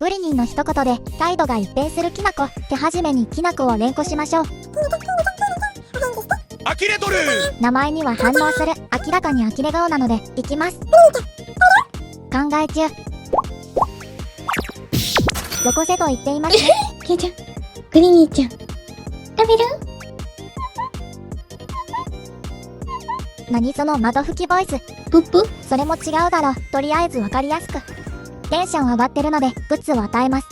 ブリニンの一言で態度が一変するきなこ。手始めにきなこを連呼しましょう。呆れとる。名前には反応する。明らかに呆れ顔なので、いきます。考え中。よこせと言っていますね。ケイちゃん、グリニーちゃん、食べる？何その窓拭きボイス。プップ？それも違うだろ。とりあえずわかりやすく。テンション上がってるので、グッズを与えます。